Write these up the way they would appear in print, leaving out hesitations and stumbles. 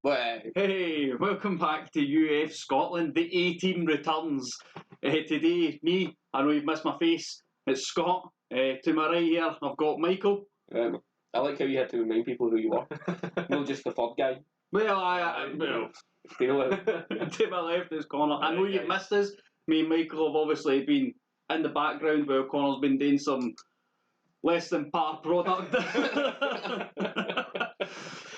Hey, welcome back to UFScotland. The A-team returns. Today, me, I know you've missed my face, it's Scott. To my right here, I've got Michael. I like how you had to remind people who you are. Not just the third guy. Well, You know to my left is Connor. I know you've missed us. Me and Michael have obviously been in the background while Connor's been doing some less than par product.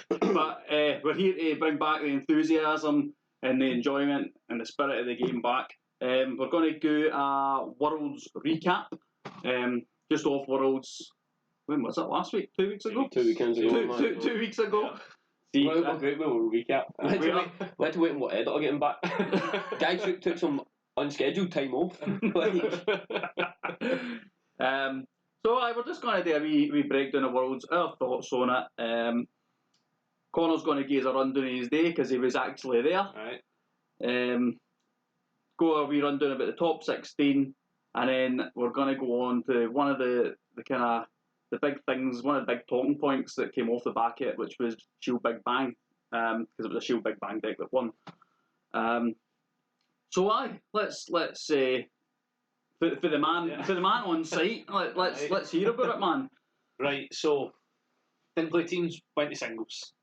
But we're here to bring back the enthusiasm and the enjoyment and the spirit of the game back. We're going to do a Worlds recap. Just off Worlds. When was it? Last week? 2 weeks ago? 2 weekends ago. 2 weeks ago. Yeah. See, we're great when we recap. We had to wait and what editor getting back. Guy took some unscheduled time off. So we're just going to do a wee breakdown of Worlds, our thoughts on it. Connor's going to give us a rundown of his day because he was actually there. Right. Go a wee rundown about the top 16, and then we're going to go on to one of the kind of the big things, one of the big talking points that came off the back of it, which was Shield Big Bang, because it was a Shield Big Bang deck that won. Let's for the man on site, let's hear about it, man. Right, so didn't play teams, went to singles.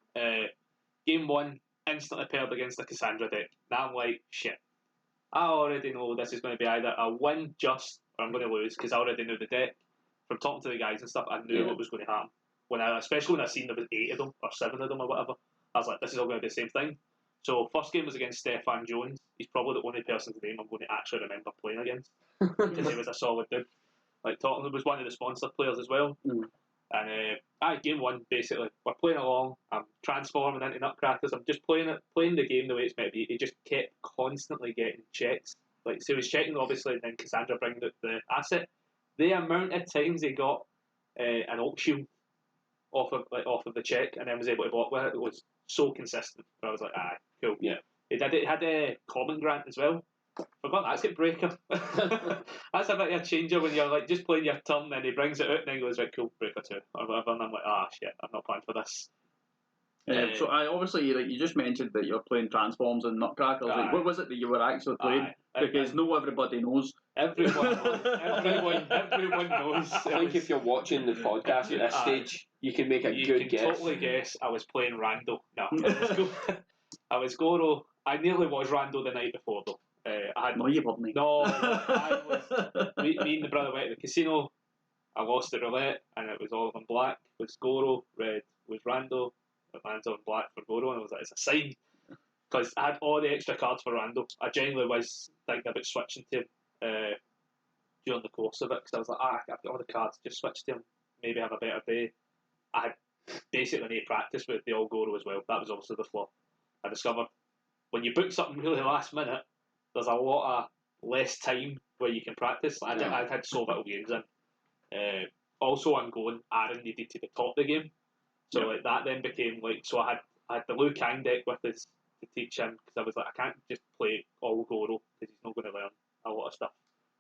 Game 1, instantly paired against the Cassandra deck. Now I'm like, shit. I already know this is going to be either a win just or I'm going to lose because I already knew the deck. From talking to the guys and stuff, I knew what was going to happen. Especially when I seen there was 8 of them or 7 of them or whatever, I was like, this is all going to be the same thing. So first game was against Stefan Jones. He's probably the only person's name I'm going to actually remember playing against because he was a solid dude. Like Tottenham was one of the sponsor players as well. And game 1 basically, we're playing along. I'm transforming into Nutcrackers. I'm just playing the game the way it's meant to be. He just kept constantly getting checks. Like so, he was checking obviously, and then Cassandra bringing the asset. The amount of times he got an Oak Shield off of the check and then was able to block with it was so consistent. I was like, cool. Yeah. It had a Common Grant as well. Forgot that's got Breaker. That's a bit of a changer when you're like just playing your turn and he brings it out and then goes, right, cool, Breaker 2 or whatever, and I'm like, shit, I'm not planning for this. So obviously you just mentioned that you're playing Transforms and Nutcrackers. Like, what was it that you were actually playing? Because not everybody knows. Everyone knows. I think if you're watching the podcast at this stage, you can make a good guess. You can totally guess. I was playing Rando. No, I was Goro. I nearly was Rando the night before though. No, you weren't. No, I was. Me and the brother went to the casino. I lost the roulette, and it was all of them black. Was Goro, red was Rando. Man's on black for Goro, and I was like, it's a sign because I had all the extra cards for Rando. I genuinely was thinking about switching to him during the course of it because I was like, I've got all the cards, just switch to him, maybe have a better day. I had basically no practice with the all Goro as well. That was obviously the flaw. I discovered when you book something really last minute, there's a lot of less time where you can practice. I'd had so little games in. Also, I'm going, Aaron needed to be top the game. So like that then became like, so I had the Liu Kang deck with us to teach him because I was like, I can't just play all Goro because he's not going to learn a lot of stuff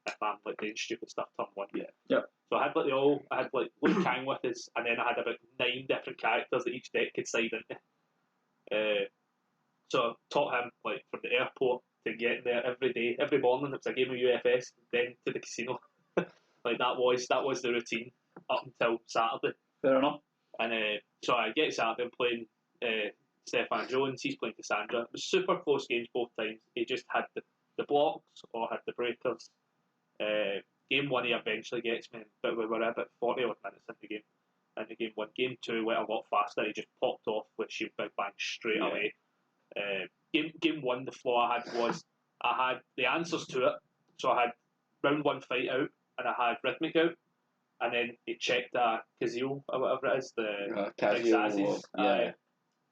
if I'm like doing stupid stuff turn 1. Yeah. So I had like Liu Kang with us, and then I had about 9 different characters that each deck could side into. So I taught him like from the airport to getting there every day, every morning. It was a game of UFS, then to the casino. Like that was the routine up until Saturday. Fair enough. And so I get Saturday, I'm playing Stefan Jones, he's playing Cassandra. It was super close games both times. He just had the blocks or had the breakers. Game 1 he eventually gets me, but we were about 40 odd minutes into game 1. Game 2 went a lot faster. He just popped off with Shield Big Bang straight away. Game 1, the flaw I had was I had the answers to it. So I had round 1 fight out and I had Rhythmic out. And then it checked Kazil or whatever it is, the Big Zazzy's.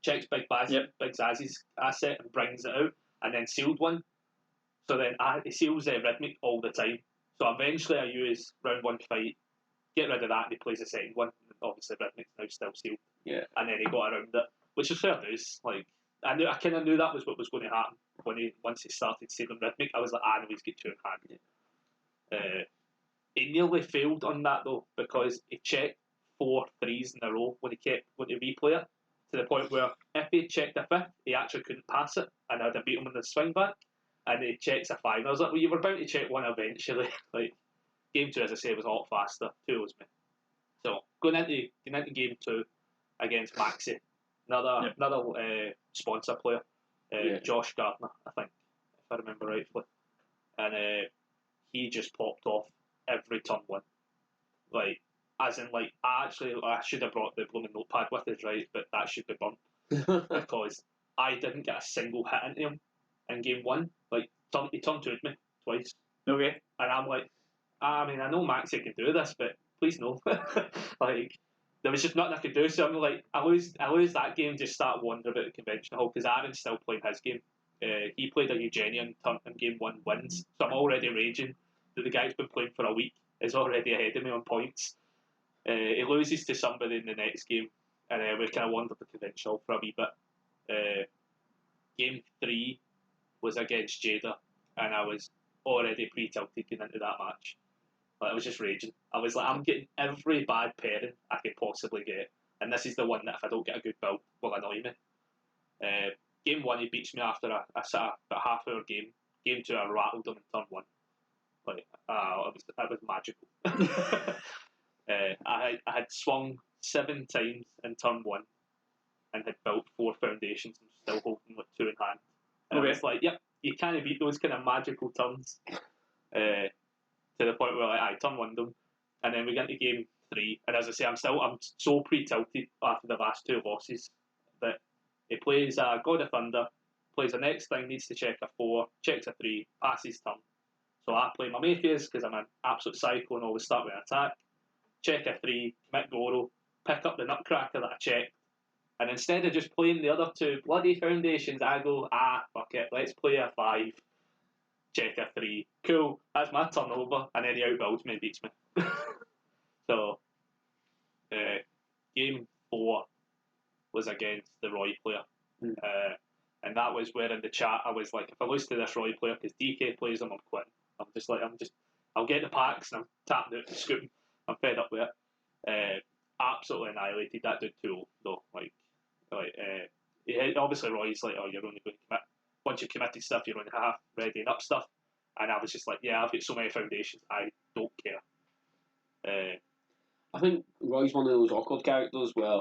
Checks Big Zazzy's asset and brings it out, and then sealed one. So then it seals Rhythmic all the time. So eventually I use round 1 fight, get rid of that, and he plays the second one. And obviously Rhythmic's now still sealed. Yeah. And then he got around it, which is fair news. Like I kind of knew that was what was going to happen once he started sealing Rhythmic. I was like, I know he's got 2 in hand. He nearly failed on that though because he checked 4 threes in a row when he kept going to replay it to the point where if he checked a fifth, he actually couldn't pass it, and I'd have beat him in the swing back. And he checks a five. And I was like, well, you were bound to check one eventually. Like, game 2, as I say, was a lot faster. 2 was me. So going into game 2 against Maxi, another sponsor player, Josh Gardner, I think, if I remember rightfully, and he just popped off every turn 1, like as in like I should have brought the blooming notepad with us, right, but that should be burnt because I didn't get a single hit into him in game 1. Like he turned to me twice. Okay. And I'm like, I mean, I know Maxi can do this, but please no. Like, there was just nothing I could do. So I'm like, I lose that game, just start wandering about the convention hall because Aaron's still playing his game. He played a Eugenian turn in game 1, wins. So I'm already raging that the guy's been playing for a week is already ahead of me on points. He loses to somebody in the next game, and we kind of wandered the convention hall for a wee bit. Game 3 was against Jada, and I was already pre-tilted going into that match. Like, I was just raging. I was like, I'm getting every bad pairing I could possibly get, and this is the one that if I don't get a good build will annoy me. Game 1 he beats me after a half-hour game. Game 2 I rattled him in turn 1. Like, it was magical. I had swung 7 times in turn 1 and had built 4 foundations and still holding with 2 in hand. And I was like, yep, you can't beat those kind of magical turns. To the point where I turn 1 them, and then we get into game 3. And as I say, I'm so pre-tilted after the last 2 losses that he plays a God of Thunder, plays the next thing, needs to check a 4, checks a 3, passes turn. So I play my Mayfields because I'm an absolute psycho and always start with an attack. Check a 3, commit Goro, pick up the Nutcracker that I checked, and instead of just playing the other 2 bloody foundations, I go, fuck it, let's play a 5, check a 3, cool, that's my turn over, and then he outbuilds me and beats me. So, game 4 was against the Roy player, and that was where in the chat I was like, if I lose to this Roy player, because DK plays him, I'm quitting. I'll get the packs and I'm tapping out and scooting. I'm fed up with it. Absolutely annihilated that dude 2-0 though. Obviously Roy's like, oh, you're only going to commit. Once you've committed stuff, you're only half readying up stuff. And I was just like, yeah, I've got so many foundations, I don't care. I think Roy's one of those awkward characters where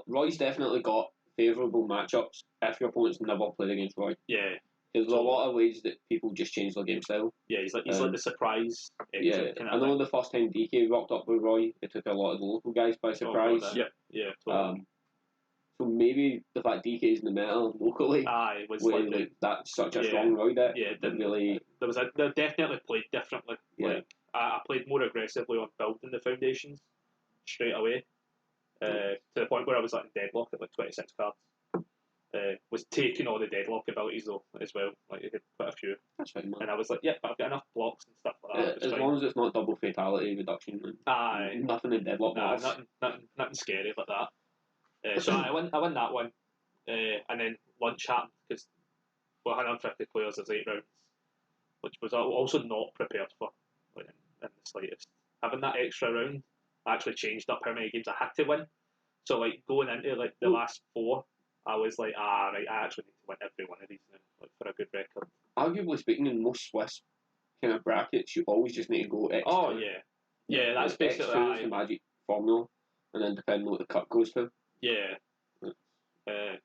Roy's definitely got favourable matchups if your opponent's never played against Roy. Yeah. There's a lot of ways that people just change their game style. Yeah, he's like the surprise. Yeah, I know the first time DK rocked up with Roy, it took a lot of the local guys by surprise. Yeah, totally. So maybe the fact DK's in the meta locally, it was that's such a strong Roy deck. Yeah, really. They definitely played differently. Yeah. Like I played more aggressively on building the foundations straight away, to the point where I was like in deadlock at like 26 cards. Was taking all the deadlock abilities though as well. Like it had quite a few. That's fine, man. And I was like, but I've got enough blocks and stuff like that. As long as it's not double fatality reduction. Nothing in deadlock. Nothing scary like that. So I won that one, and then lunch happened because 150 players is 8 rounds, which was also not prepared for, like, in the slightest. Having that extra round actually changed up how many games I had to win. So like going into like the last 4. I was like, right, I actually need to win every one of these now, like, for a good record. Arguably speaking, in most Swiss kind of brackets, you always just need to go X2. Oh, yeah. Yeah, that's basically X2 is the magic formula, and then depending on what the cup goes to. Yeah.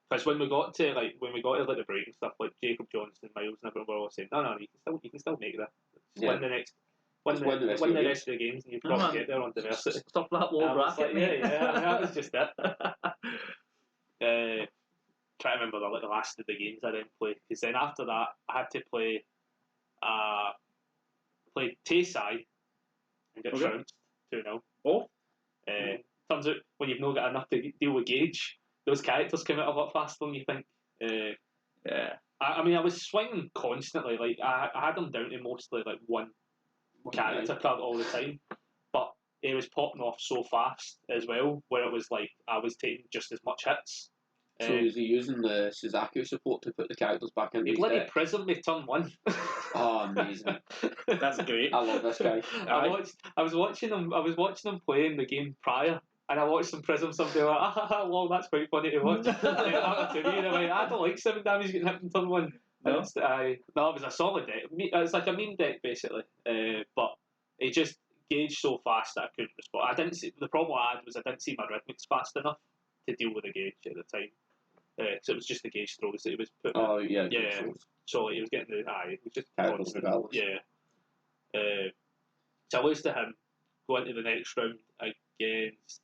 Because when we got to the break and stuff, like Jacob Johnson, Miles, and everyone were all saying, no, you can still make that. Win the next. Win the rest of the games, and you probably get there on diversity. Stop that low bracket, mate. Yeah, that was just it. Try to remember the last of the games I didn't play, because then after that I had to play Taysai and get trounced 2-0. Turns out when you've not got enough to deal with Gage, those characters come out a lot faster than you think. I mean, I was swinging constantly. Like I had them down to mostly like one character card all the time, but it was popping off so fast as well, where it was like I was taking just as much hits. So is he using the Suzaku support to put the characters back in? He bloody prismed me turn 1. Oh, amazing! That's great. I love this guy. I was watching him play in the game prior, And I watched them prism somebody like, well, that's quite funny to watch. And then after to me, and I'm like, I don't like 7 damage getting hit in turn 1. No? No, it was a solid deck. It's like a meme deck basically, but it just gauged so fast that I couldn't respond. I didn't see the problem I had was I didn't see my rhythmics fast enough to deal with the gauge at the time. So it was just the gauge throws that he was putting. Oh yeah. Yeah. So like, he was getting the it was just Characters constant. regardless. Yeah. So I lose to him, go into the next round against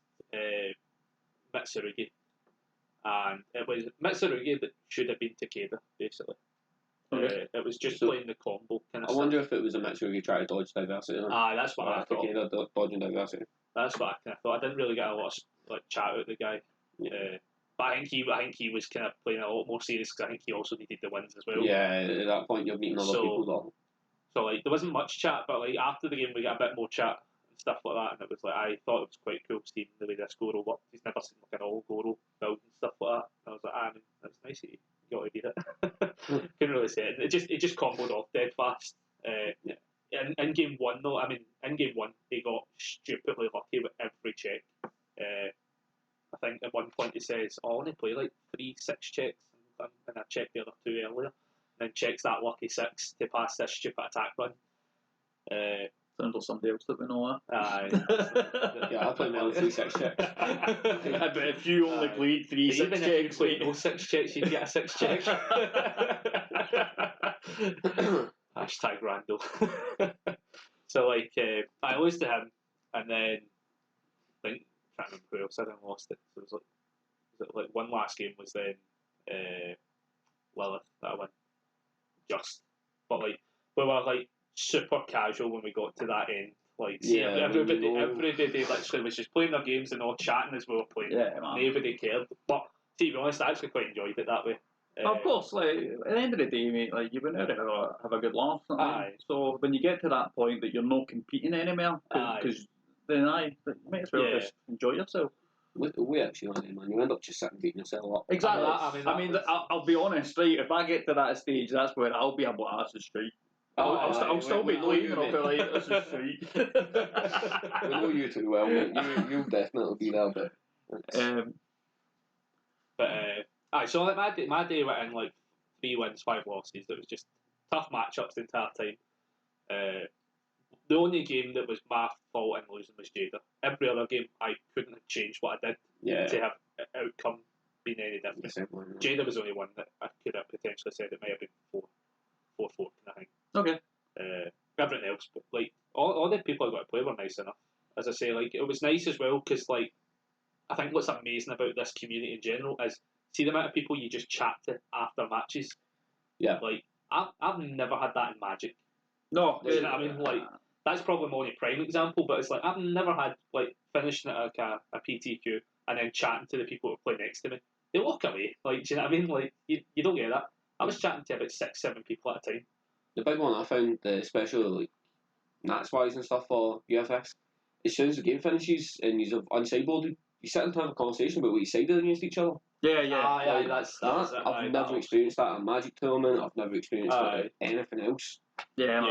Mitsurugi, and it was Mitsurugi that should have been Takeda basically. Okay. It was just So, playing the combo kind of I stuff. wonder if it was a match where you try to dodge diversity. That's what I thought. Takeda dodging diversity. That's what I kind of thought. I didn't really get a lot of like chat out of the guy. Yeah. But I think he was kind of playing a lot more serious because I think he also needed the wins as well. Yeah, at that point you're meeting other people though. So like there wasn't much chat, but like after the game we got a bit more chat and stuff like that, and it was like I thought it was quite cool seeing the way this Goro worked. He's never seen like an all Goro build and stuff like that. And I was like, man, that's nice that you got to do it. Couldn't really say it. It just comboed off dead fast. In game 1 though, I mean in game 1 they got stupidly lucky with every check. I think at one point he says, I only play like 3 6 checks and I checked the other 2 earlier. And then checks that lucky 6 to pass this stupid attack run. Sounds like somebody else that we know. Yeah, I play more than 3 6 checks. Yeah, but if you only played 3 6 even checks, if you played no 6 checks, you'd get a 6 check. Hashtag Randall. So like, I lost to him, and then I think I can't remember who else I then lost it. So it was like one last game was then Lilith that I won. Just, but like we were like super casual when we got to that end. Like, see, everybody literally was just playing their games and all chatting as we were playing. Yeah, man. Nobody cared. But to be honest, I actually quite enjoyed it that way. Of course, like at the end of the day, mate, like you want to have a good laugh. Aye. So when you get to that point that you're not competing anymore, because then you might as well just enjoy yourself. We actually on it, man. You end up just sitting beating yourself up. Exactly. I mean, I'll be honest, right? If I get to that stage, that's where I'll be a blast straight. I'll still be playing, and I'll be like, this is sweet. We know you too well, mate. You'll definitely be there, so like my day went in like 3 wins, 5 losses. It was just tough matchups the entire time. The only game that was my fault in losing was Jada. Every other game, I couldn't have changed what I did to have outcome been any different. Jada was the only one that I could have potentially said it might have been 4-4 kind of thing. Okay. Everything else, but like all the people I got to play were nice enough. As I say, like it was nice as well because like I think what's amazing about this community in general is see the amount of people you just chat to after matches. Yeah. Like I've never had that in Magic. No. You know what I mean? Like that's probably my only prime example, but it's like I've never had like finishing at a PTQ and then chatting to the people who play next to me. They walk away. Like, do you know what I mean? Like you don't get that. I was chatting to about 6, 7 people at a time. The big one I found, especially like Nats wise and stuff for UFS, as soon as the game finishes and you've unsideboarded, you sit and have a conversation about what you sided against each other. Yeah. That's I've never experienced that at a Magic tournament. I've never experienced that at anything else. Yeah.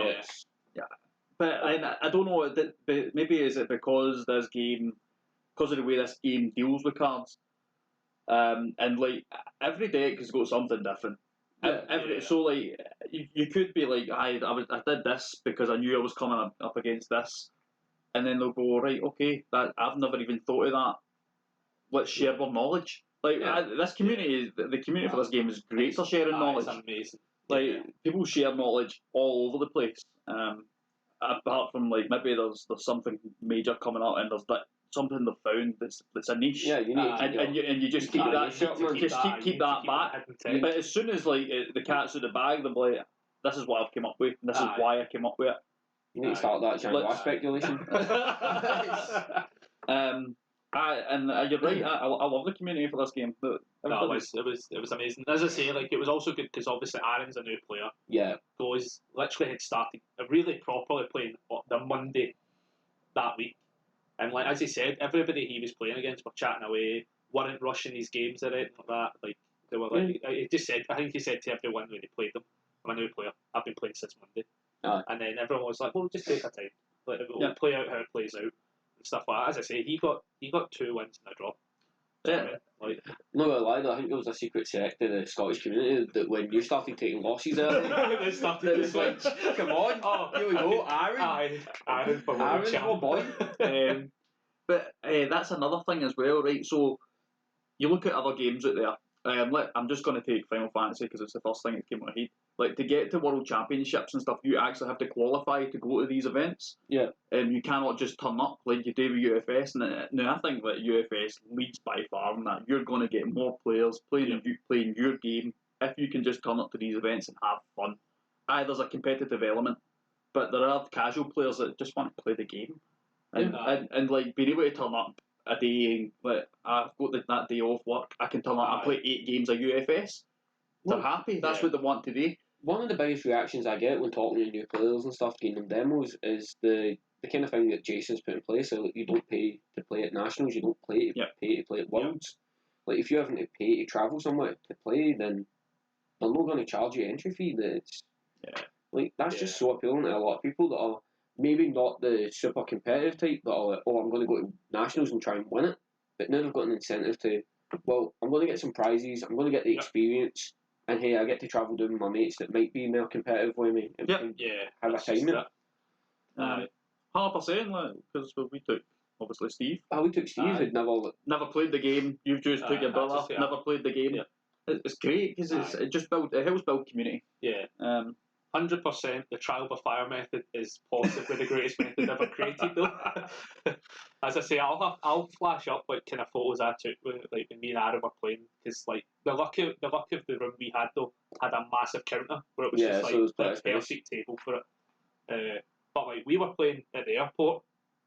But I don't know. But maybe is it because of the way this game deals with cards, and like every deck has got something different. So like you could be like I did this because I knew I was coming up against this, and then they'll go right, okay, that I've never even thought of that. Let's share our knowledge. Like this community, the community for this game is great for sharing knowledge. It's amazing. Like people share knowledge all over the place. Apart from like maybe there's something major coming up and there's something they've found that's a niche. Yeah, you need and you just keep that keep that back. But as soon as like the cat's out the bag, they're like, this is what I've come up with. And this is why I came up with it. You need to start that Jaguar speculation. You're right. I love the community for this game. It was amazing. As I say, like it was also good because obviously Aaron's a new player. Yeah. Goes literally had started really properly playing the Monday that week, and like as he said, everybody he was playing against were chatting away, weren't rushing these games or anything like that. Like they were like he just said. I think he said to everyone when he played them, "I'm a new player. I've been playing since Monday." And then everyone was like, "Well, just take our time. Like we'll play out how it plays out." stuff like that. As I say, he got 2 wins and a draw. Yeah. Like, not gonna lie though, I think there was a secret sect in the Scottish community that when you started taking losses early, they started to switch. come on, here we go, Aaron. Aaron for world Aaron's champ. my boy. But that's another thing as well, right? So you look at other games out there. I'm just going to take Final Fantasy because it's the first thing that came to my head. Like, to get to World Championships and stuff, you actually have to qualify to go to these events. Yeah. You cannot just turn up like you do with UFS. And now I think that UFS leads by far in that. You're going to get more players playing your game if you can just turn up to these events and have fun. There's a competitive element, but there are casual players that just want to play the game. And like being able to turn up a day, like I've got that day off work, I can turn up and play 8 games of UFS. They're happy. That's what they want to do. One of the biggest reactions I get when talking to new players and stuff, giving them demos, is the kind of thing that Jason's put in place. So you don't pay to play at nationals, you don't pay to play at worlds. Like if you're having to pay to travel somewhere to play, then they're not going to charge you entry fee. That's just so appealing to a lot of people that are maybe not the super competitive type, that are like, oh, I'm going to go to nationals and try and win it. But now they've got an incentive to, well, I'm going to get some prizes, I'm going to get the experience, and hey, I get to travel down with my mates that might be more competitive with me and have a time in it. 100%, because we took obviously Steve. We took Steve, who'd never played the game. You've just took your brother, never played the game. Yeah. It's great because it helps build community. Yeah. 100%. The trial by fire method is possibly the greatest method ever created, though. As I say, I'll flash up like kind of photos I took when me and Aaron were playing, because like the luck of the room we had though had a massive counter where it was just like the perfect table for it. But like we were playing at the airport,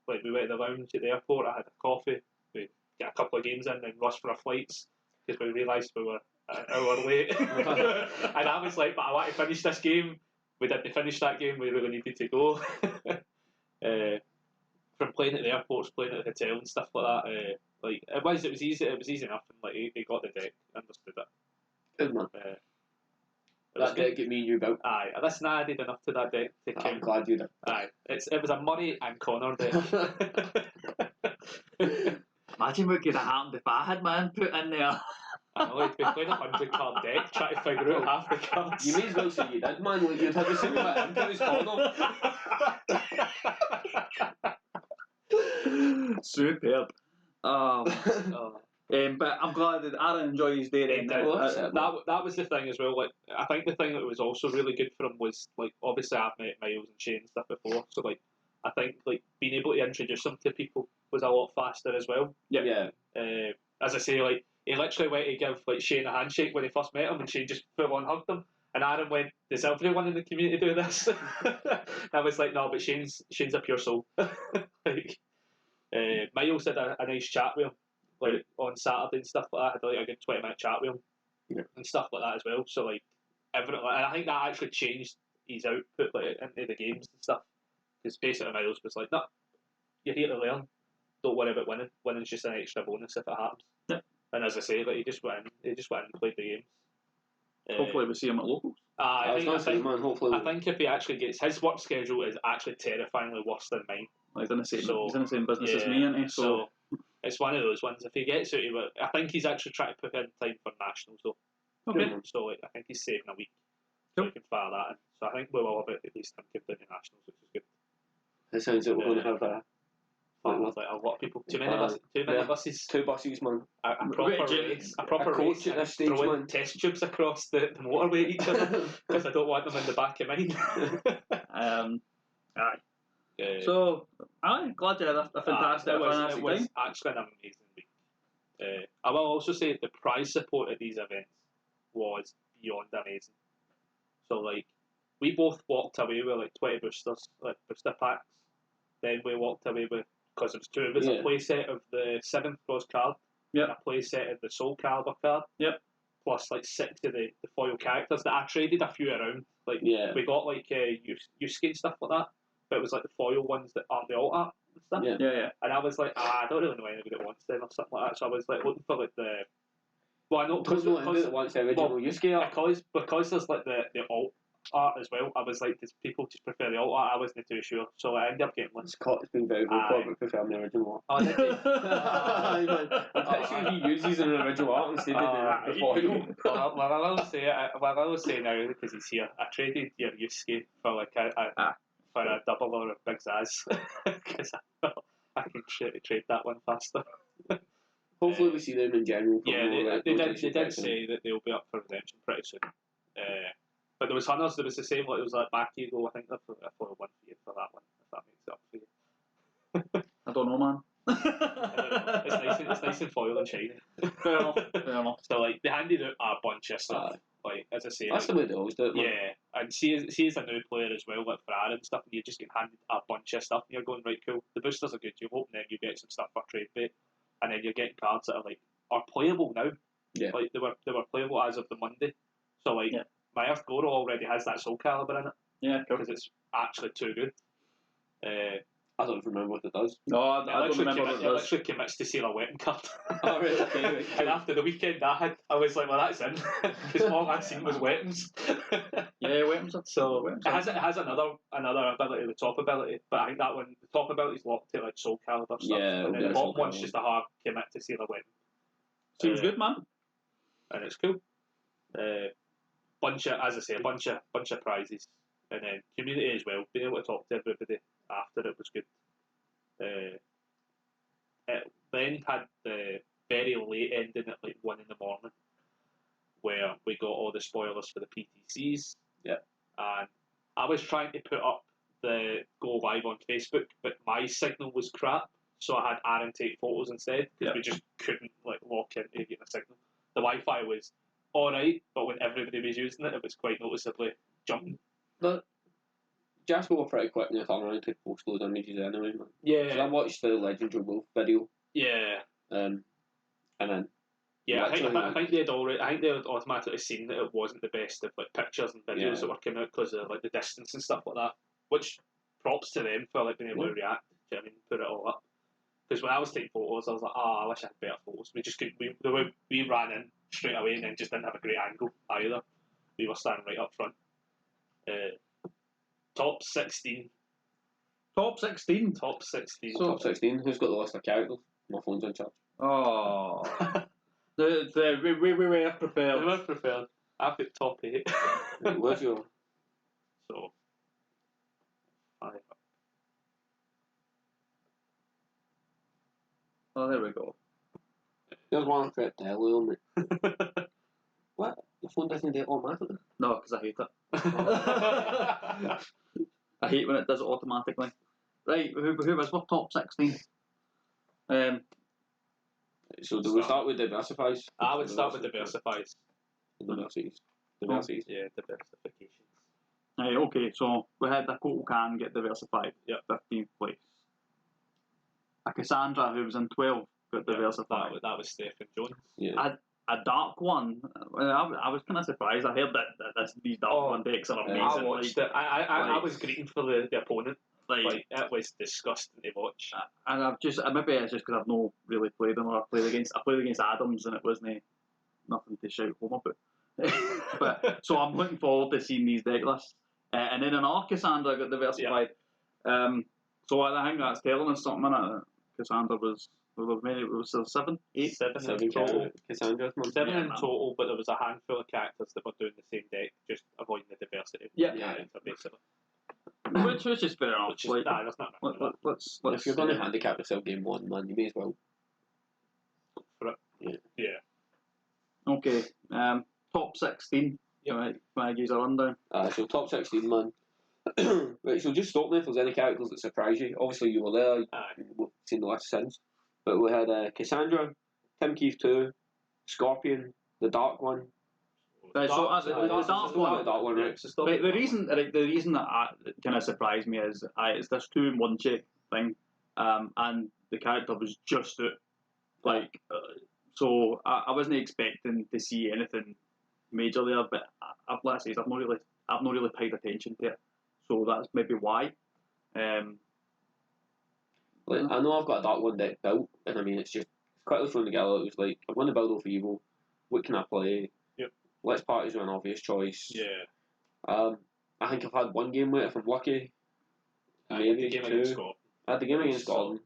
like we went to the lounge at the airport. I had a coffee, we got a couple of games in, and rushed for our flights because we realised we were an hour late. And I was like, but I want to finish this game. We didn't finish that game. We really needed to go. From playing at the airports, playing at the hotel and stuff like that. It was easy. It was easy enough, and like he got the deck, understood it. Good man. That deck get me and you about. Aye, listen, I added enough to that deck to count. I'm glad you did. Aye, it was a Murray and Connor deck. Imagine what could have happened if I had my input in there. I know, we'd be playing a 100-card deck, trying to figure out half the cards. You may as well say you did, man. Like, you'd have the same amount of input as Connor. Superb. But I'm glad that Aaron enjoyed his day. That was the thing as well. Like, I think the thing that was also really good for him was, like, obviously I've met Miles and Shane and stuff before, so like I think like being able to introduce him to people was a lot faster as well. Yeah. As I say, like he literally went to give like Shane a handshake when he first met him, and Shane just full on hugged him. And Aaron went, "Does everyone in the community do this?" I was like, "No, but Shane's a pure soul." Like, Miles had a nice chat with him, like on Saturday and stuff like that. I had like a good 20-minute chat with him, and stuff like that as well. So like, and I think that actually changed his output like into the games and stuff. Because basically Miles was like, "No, you're here to learn. Don't worry about winning. Winning's just an extra bonus if it happens." Yeah. And as I say, like he just went in and played the games. Hopefully we see him at locals. I think if he actually gets his work schedule is actually terrifyingly worse than mine. He's in the same business as me, isn't he? So it's one of those ones. If he gets out of it, I think he's actually trying to put in time for nationals though. Okay. So like, I think he's saving a week. So we can fire that in. So I think we will have at least him give down the nationals, which is good. It sounds like we're going to have a lot of people. Too many buses. 2 buses, man. A proper coach race, at this stage, throwing man. test tubes across the motorway at each other because I don't want them in the back of mine. Aye. So, I'm glad you had a fantastic it was time. actually an amazing week. I will also say the prize support at these events was beyond amazing. So, like, we both walked away with like 20 boosters, like booster packs. Then we walked away with, because it was 2 of us, a play set of the 7th Cross card, and a play set of the Soul Calibur card, plus like 6 of the foil characters that I traded a few around. Like we got like Yusuke and stuff like that, but it was like the foil ones that aren't the alt art and stuff. Yeah. And I was like, I don't really know anybody that wants them or something like that. So I was like looking for like the. Well, I know because wants the original Yusuke art. Because there's like the alt art as well. I was like, does people just prefer the alt art? I wasn't too sure, so I ended up getting one. Scott's been very vocal about preferring the original art. Oh, did he? I'm pretty sure he uses an original art instead of the foil. Well, I will say now, because he's here, I traded your Yusuke for like for a double or a Big Zaz, because I can trade that one faster. Hopefully we see them in general. Yeah, they did say that they'll be up for redemption pretty soon. But there was Hunters, there was the same, like, it was like back you go, I think they're for one for you for that one, if that makes it up for you. I don't know, man. It's nice and foil and shiny. Fair enough. So like they handed out a bunch of stuff. Like as I say, that's the way they always do it. Man. Yeah, and see as a new player as well, like for Aaron and stuff, and you just get handed a bunch of stuff, and you're going, right, cool. The boosters are good. You hope then you get some stuff for trade bait, and then you're getting cards that are playable now. Yeah. Like they were playable as of the Monday. So like my Earth Goro already has that Soul Caliber in it. Yeah, because it's actually too good. I don't remember what it does. No, I don't remember what it does. It literally commits to steal a weapon card. Oh, right, okay. And after the weekend I was like, well, that's in. Because all I'd seen was weapons. Yeah, weapons. So it has another ability, the top ability, but I think that one, the top ability is locked to like Soul Caliber stuff. Yeah, and then the bottom one's just a hard commit to steal a weapon. Seems good, man. And it's cool. Bunch of prizes. And then community as well, being able to talk to everybody after it was good. It then had the very late ending at like 1 a.m, where we got all the spoilers for the PTCs. Yeah. And I was trying to put up the go live on Facebook, but my signal was crap, so I had Aaron take photos instead, because we just couldn't like lock into getting a signal. The Wi-Fi was alright, but when everybody was using it, it was quite noticeably jumping. But Jasper were pretty quick in the turnaround to post those images anyway, man. Yeah. So I watched the Legendary Wolf video. Yeah. And then. Yeah, I think they had automatically seen that it wasn't the best of like pictures and videos that were coming out because of like the distance and stuff like that. Which props to them for like being able to react. Do you know what I mean? Put it all up. Because when I was taking photos, I was like, I wish I had better photos. We just couldn't. We ran in straight away and then just didn't have a great angle either. We were standing right up front. Top 16. Top 16? Top 16. So, top 16. Who's got the list of characters? My phone's in charge. Oh. we were prepared. We were prepared. I've got top 8. Where's your... So, 5 up. Oh, there we go. There's one for it to hell on me. What? Your phone doesn't do it automatically? No, because I hate it. I hate when it does it automatically. Right, who was what top 16? So do we start with diversifies? I would start with diversifies. Diversities. Yeah, diversification. Right, okay, so we had Dakota Khan get diversified. Yep. 15th place. A Cassandra who was in 12 got diversified. That was Stephen Jones. Yeah. A dark one. I was kind of surprised. I heard that these dark one decks are amazing. I watched it. I was greeting for the opponent. Like it was disgusting to watch. And maybe it's just because I've not really played them, or I played against Adams and it wasn't nothing to shout home about. But so I'm looking forward to seeing these deck lists. And then another Cassandra got diversified. Yeah. So I think that's telling us something. Cassandra was. It was 7, 8? 7 in total. Cassandra's 7 in total, but there was a handful of characters that were doing the same deck, just avoiding the diversity. Yeah. Basically. Which was just fair enough. Let's if you're going to handicap yourself game 1, man, you may as well. For it. Yeah. Okay. Top 16. Yeah. My guys are rundown. So top 16, man. Right, so just stop me if there's any characters that surprise you. Obviously, you were there. We've seen the list since. But we had Cassandra, Tim Keith 2, Scorpion, the Dark One. Right, so the Dark One, right? The reason that kind of surprised me is it's this 2-in-1 check thing, and the character was just out. Like, so I wasn't expecting to see anything major there, but I've not really paid attention to it. So that's maybe why. Like, I know I've got a Dark One deck built, and I mean it's just quickly thrown together. It was like I want to build off evil. What can I play? Yep. Let's Parties were an obvious choice. Yeah. I think I've had one game with it if I'm lucky. Maybe the game two. against Scotland. I had the game against Scotland.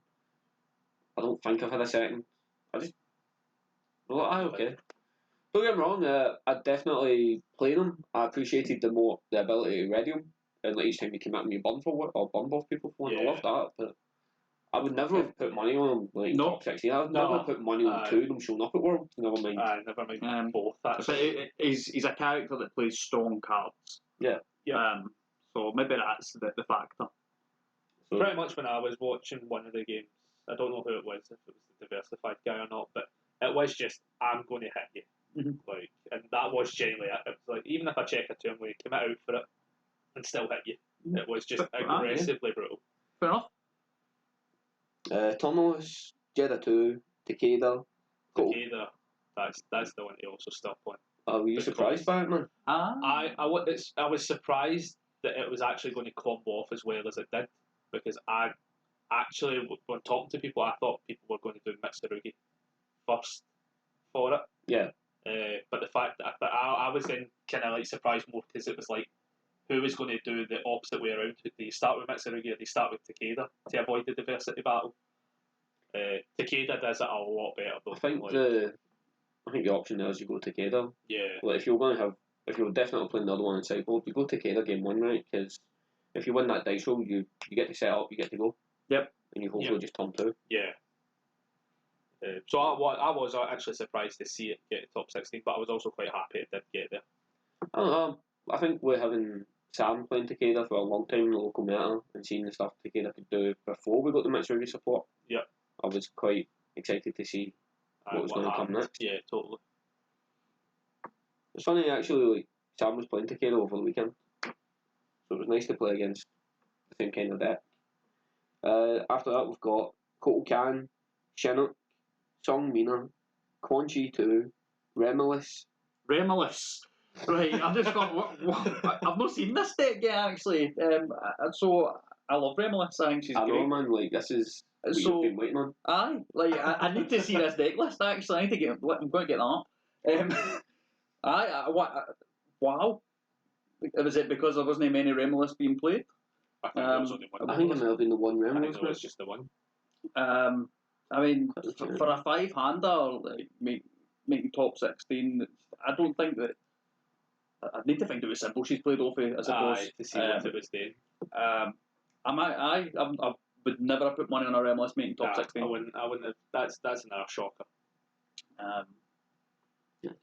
I don't think I've had a second. Okay. Don't get me wrong, I definitely played them. I appreciated the ability to ready them. And like each time you came at me, you bump for it or bump off people for it. I loved that, but I would never have put money on them, like top 16. I would never put money on two of them showing up at Worlds. Never mind. Both. He's a character that plays strong cards. Yeah. So maybe that's the factor. So pretty much when I was watching one of the games, I don't know who it was, if it was the diversified guy or not, but it was just, I'm going to hit you. Like, and that was genuinely it. It was like, even if I check a turn, we commit out for it and still hit you. It was just aggressively brutal. Fair enough. Thomas, Jeddah 2, Takeda. Takeda, that's the one to also stop on. Were you surprised by it, man? I was surprised that it was actually going to combo off as well as it did, because I actually, when talking to people, I thought people were going to do Mitsurugi first for it. Yeah. But the fact that I was then kind of like surprised more, because it was like, who was going to do the opposite way around? Do you start with Mitsurugi or do you start with Takeda to avoid the diversity battle? Takeda does it a lot better though. I think the option there is you go Takeda. Yeah. Well, if you're definitely playing the other one in sideboard, you go Takeda game one, right? Because if you win that dice roll, you get to set up, you get to go. Yep. And you hopefully just turn two. Yeah. So I was actually surprised to see it get to top 16, but I was also quite happy it did get there. I don't know. I think we're having Sam playing Takeda for a long time in the local meta and seeing the stuff Takeda could do before we got the Mitsurugi support. Yeah. I was quite excited to see what was going to come next. Yeah, totally. It's funny actually, like Sam was playing Takeda over the weekend, so it was nice to play against the same kind of deck. After that we've got Kotal Kahn, Chinook, Song Mina, Quan Chi 2, Remilus. Right, I've just got. I've not seen this deck yet actually. So I love Remilus. I think she's great. I know, man. Like this is what you've been waiting on. Aye, like I need to see this deck list actually. I need to get. I'm going to get that up. Wow. Was it because there wasn't many Remilus being played? I think there was only one. I think it might have been the one Remilus. I think it was just the one. I mean, for a 5-hander, like making top 16, I don't think that. I need to find out what symbol she's played off of, I suppose. To see what it was doing. I would never have put money on a Remilus making top 16. I wouldn't have. That's another shocker.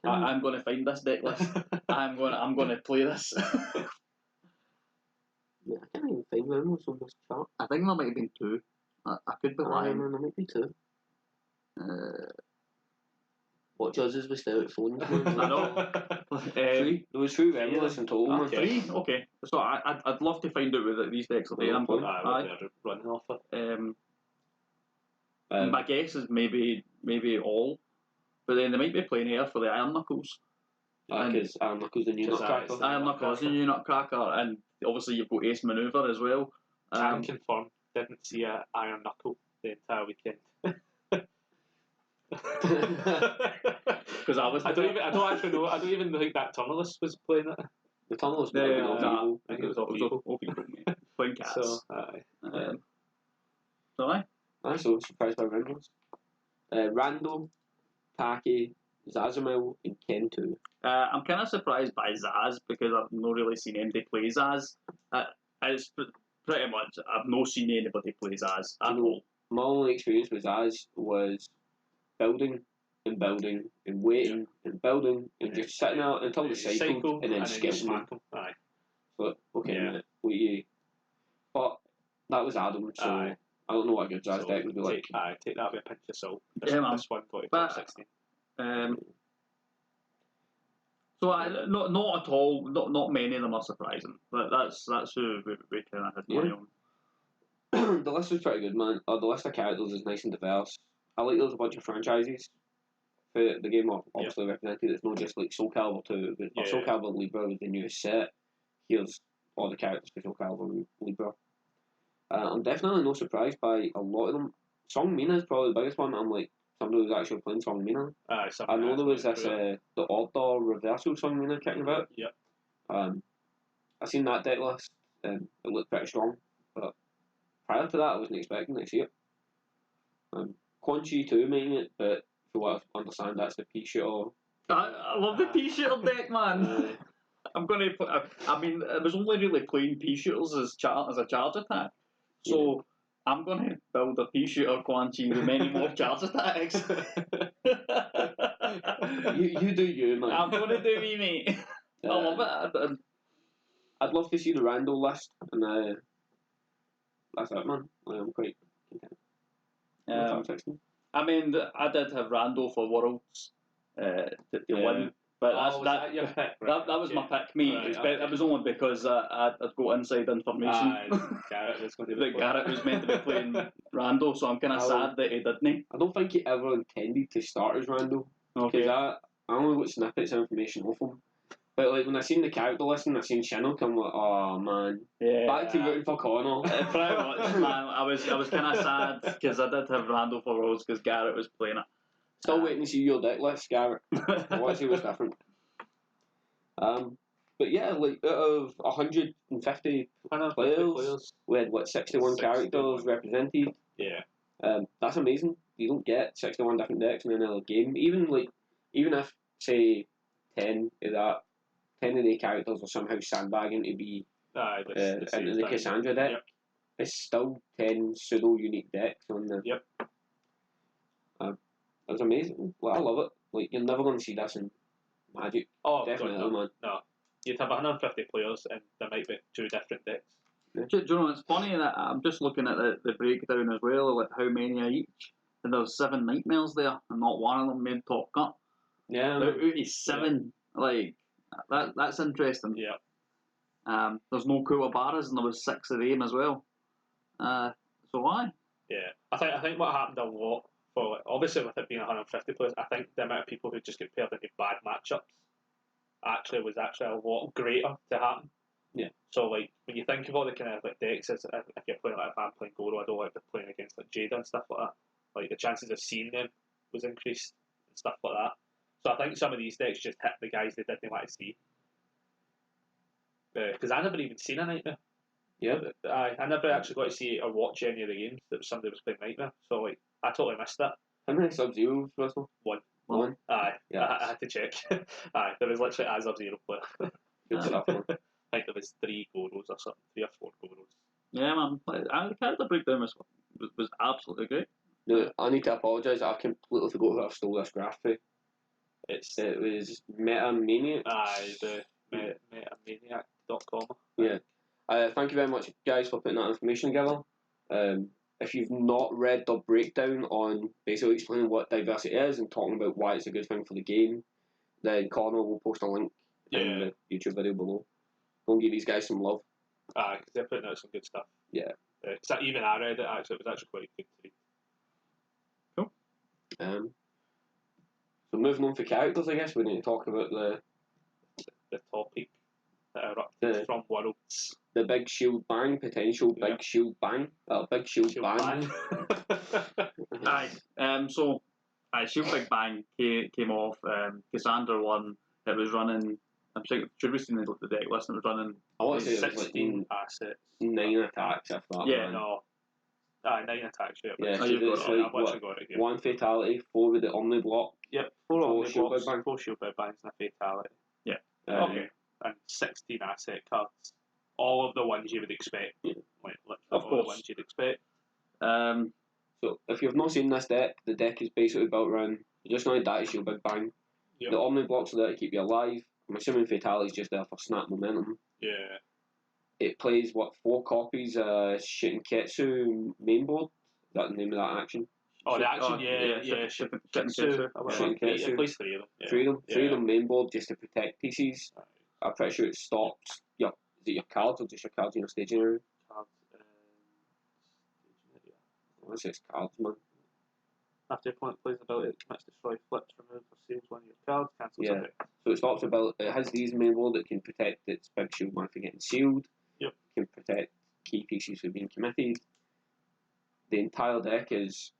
I'm going to find this deck list. I'm going to play this. Yeah, I can't even find Remilus on this chart. I think there might have been two. I could be lying. There might be two. What judges was there at phones? I know. Three. There was 3 Remilus in total. Okay. 3? Okay. So I'd love to find out whether these decks are there. I'm going to run off it. My guess is maybe all, but then they might be playing here for the Iron Knuckles. Because Iron Knuckles the new Nutcracker. Iron Knuckles the new Nutcracker, and obviously you've got Ace Maneuver as well. Can confirm. Didn't see a Iron Knuckle the entire weekend. Because I don't actually know. I don't even think that Tunnelist was playing it. The Tunnelist. I think it was all people. Playing cats. So aye. So surprised by Remilus. Randall, Taki, Zazamil, and Ken 2. I'm kind of surprised by Zaz because I've not really seen anybody play Zaz. It's pretty much I've not seen anybody play Zaz at all. My only experience with Zaz was building and waiting and building and just sitting out until the cycle and then skipping. Aye. But okay, but that was Adam, so I don't know what a good Zaz deck would be like. Take that with a pinch of salt. This one got to top 16. So not at all. Not many of them are surprising, but that's who we kind of had money on. The list was pretty good, man. The list of characters is nice and diverse. I like there's a bunch of franchises for the game are obviously represented. It's not just like Soul Calibur 2, but Soul Calibur Libra was the newest set. Here's all the characters for Soul Calibur Libra. I'm definitely not surprised by a lot of them. Song Mina is probably the biggest one. I'm like somebody who's actually playing Song Mina. I know there was this the Order reversal Song Mina kicking about. Yep. I seen that deck list, and it looked pretty strong. But prior to that, I wasn't expecting to see it. Quan Chi too making it, but for what I understand, that's the P-shooter. I love the P-shooter deck, man. I'm going to put. I mean, I was only really playing P-shooters as a charge attack, so I'm going to build a P-shooter Quan Chi with many more charge attacks. you do you, man. I'm going to do me, mate. I love it. I'd love to see the Randall list, and that's it, man. I'm quite content. I mean, I did have Randall for Worlds to win. But that your pick? Right, that was my pick, mate. Right, it was only because I'd got inside information Garrett was going to be Garrett was meant to be playing Randall, so I'm kind of sad that he didn't. I don't think he ever intended to start as Randall. Okay. I only got snippets of information off him. But like when I seen the character list and I seen Chinook, I'm like, oh man, back to rooting for Connor. Pretty much, man. I was kind of sad because I did have Randall for Worlds because Garrett was playing it. Still waiting to see your deck list, Garrett. I want to see what's different. But yeah, like out of 150 players, we had 61 characters represented. Yeah. That's amazing. You don't get 61 different decks in another game. Even if say 10 of the characters are somehow sandbagging to be into the Cassandra deck, it's still 10 pseudo unique decks on the. It's amazing. Well, I love it. Like you're never going to see this in Magic. Oh, definitely, God, man. No, you'd have 150 players, and there might be 2 different decks. Do you know, it's funny that I'm just looking at the breakdown as well, like how many are each, and there's 7 Nightmares there, and not one of them made top cut. Yeah. Out of 7, like that's interesting. Yeah. There's no Kuwabaras, and there was 6 of them as well. So why? Yeah, I think what happened a lot for obviously with it being 150 players, I think the amount of people who just get paired into bad matchups was actually a lot greater to happen. Yeah. So like when you think of all the kind of like decks, if you're playing like if I'm playing Goro, I don't like to playing against like Jada and stuff like that. Like the chances of seeing them was increased and stuff like that. So I think some of these decks just hit the guys they didn't want to see. Because I never even seen a Nightmare. Yeah. I never actually got to see or watch any of the games that somebody was playing Nightmare. So like I totally missed that. How many Sub-Zero, Russell? One. Aye. Yeah. I had to check. Aye. There was literally a Sub-Zero player. Good stuff, man. I think there was 3 Goros or something, 3 or 4 Goros. Yeah, man. The character breakdown was absolutely great. No, I need to apologise. I completely forgot who I stole this graph for. It was Metamaniac. Aye, the metamaniac.com. Yeah. Thank you very much, guys, for putting that information together. If you've not read the breakdown on basically explaining what diversity is and talking about why it's a good thing for the game, then Connor will post a link in the YouTube video below. Go and give these guys some love. Because they're putting out some good stuff. Yeah. Even I read it, actually. It was actually quite good to read. Cool. So moving on for characters, I guess, we need to talk about the topic that erupted from Worlds. The Big Shield Bang, potential Big Shield Bang. Big Shield Bang. Aye. Shield Big Bang came off. Cassandra won. It was running. I'm sure should we seen the deck list? It was running. I want to say 16 assets. 9 attacks, if that. Yeah, no. 9 attacks, yeah. Yeah, so it's like 1 fatality, 4 with the Omni block. Yep, 4 Shield Big Bang. 4 Shield Big Bangs and a fatality. Yeah. Okay. And 16 asset cards. All of the ones you would expect. Yeah. Like, of course. The ones you'd expect. So, if you've not seen this deck, the deck is basically built around, you just need that Shield Big Bang. Yep. The Omni blocks are there to keep you alive. I'm assuming fatality is just there for snap momentum. Yeah. It plays, 4 copies Shitenketsu mainboard? Is that the name of that action? Oh, the action, Shitenketsu. It plays 3 of them. Yeah. 3 of them mainboard just to protect pieces. Right. I'm pretty sure it stops is it your cards or just your cards in your staging area? Cards I want to say it's cards, man. After your opponent plays an ability that commits, destroy, flips, removes, or saves one of your cards, cancels it. So it stops it has these mainboard that can protect its Big Shield Man from getting sealed. Yep. Can protect key pieces from being committed. The entire deck is,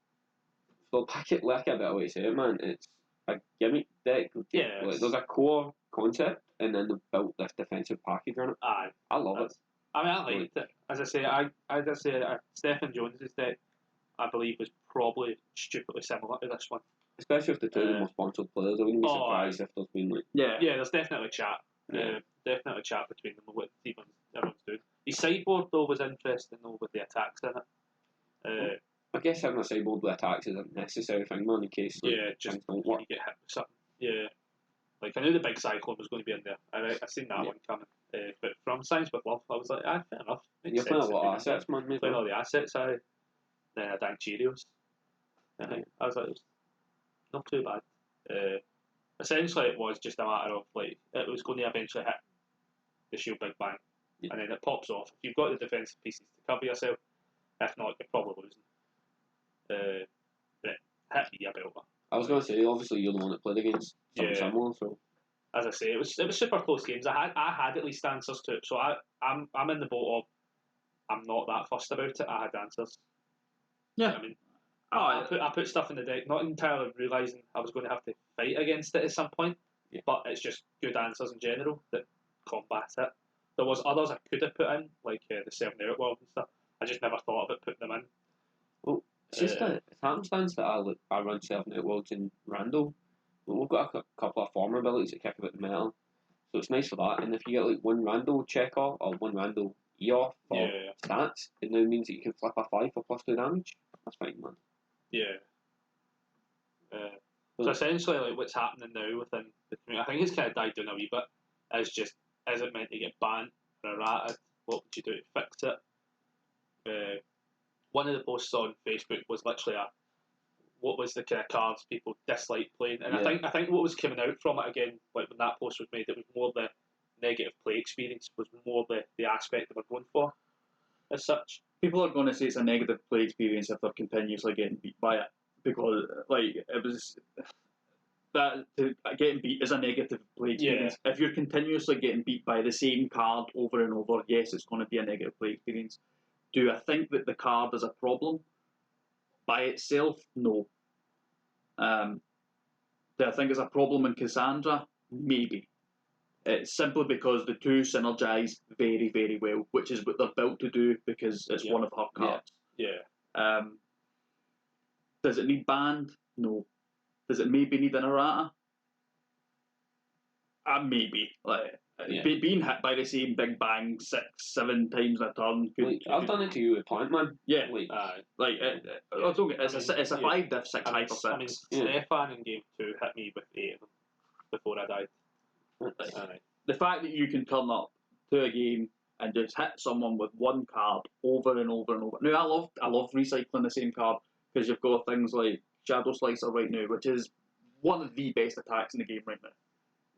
well, pack it like a bit of way to say it, man. It's a gimmick deck. Yeah. Like, there's a core concept, and then they built this defensive package on it. Aye. I love it. I mean, I liked it. As I say, Stephen Jones's deck, I believe, was probably stupidly similar to this one. Especially if the two of the most sponsored players. I wouldn't be surprised if there's been like... Yeah, there's definitely chat. Definitely chat between them, what everyone's doing. His sideboard, though, was interesting, though, with the attacks in it. I guess having a sideboard with attacks is a necessary thing, man, in case just don't work. You get hit with something. Yeah. Like, I knew the big cyclone was going to be in there. I seen that one coming. But from Science with Love, I was like, fair enough. You're playing a lot of assets, man. Playing all the assets, then I drank Cheerios. I was like, it's not too bad. Essentially, it was just a matter of, like, it was going to eventually hit the shield big bang. Yeah. And then it pops off. If you've got the defensive pieces to cover yourself, if not, you're probably losing. But hit me a belter. I was going to say, obviously, you're the one that played against something similar, so... As I say, it was super close games. I had at least answers to it, so I'm in the boat of I'm not that fussed about it. I had answers. Yeah. I mean, I put stuff in the deck, not entirely realising I was going to have to fight against it at some point, but it's just good answers in general that combat it. There was others I could have put in, like the 7 Out World and stuff. I just never thought about putting them in. Well, it's just a happenstance that I run 7 Out Worlds in Randall. We've got a couple of farmer abilities that kick about the metal, so it's nice for that. And if you get like one Randall check off or one Randall E off for stats, it now means that you can flip a 5 for +2 damage. That's fine, man. Yeah. So essentially, like what's happening now within the community, I think it's kind of died down a wee bit. Is just, is it meant to get banned or errated? What would you do to fix it? One of the posts on Facebook was literally what was the kind of cards people dislike playing, and I think what was coming out from it again, like when that post was made, it was more the negative play experience, was more the aspect that we're going for, as such. People are going to say it's a negative play experience if they're continuously getting beat by it, because like it was that getting beat is a negative play experience. Yeah. If you're continuously getting beat by the same card over and over, yes, it's going to be a negative play experience. Do I think that the card is a problem by itself? No. Do I think it's a problem in Cassandra? Maybe. It's simply because the two synergize very, very well, which is what they're built to do because it's one of her cards. Yeah. Does it need banned? No. Does it maybe need an errata? Maybe. Like being hit by the same big bang 6-7 times a turn. I've done it to you with Plant Man. Yeah. It's a 5 diff 6 hyper 6. I mean, Stefan in game 2 hit me with 8 of them before I died. The fact that you can turn up to a game and just hit someone with one card over and over and over. Now I love recycling the same card because you've got things like Shadow Slicer right now, which is one of the best attacks in the game right now.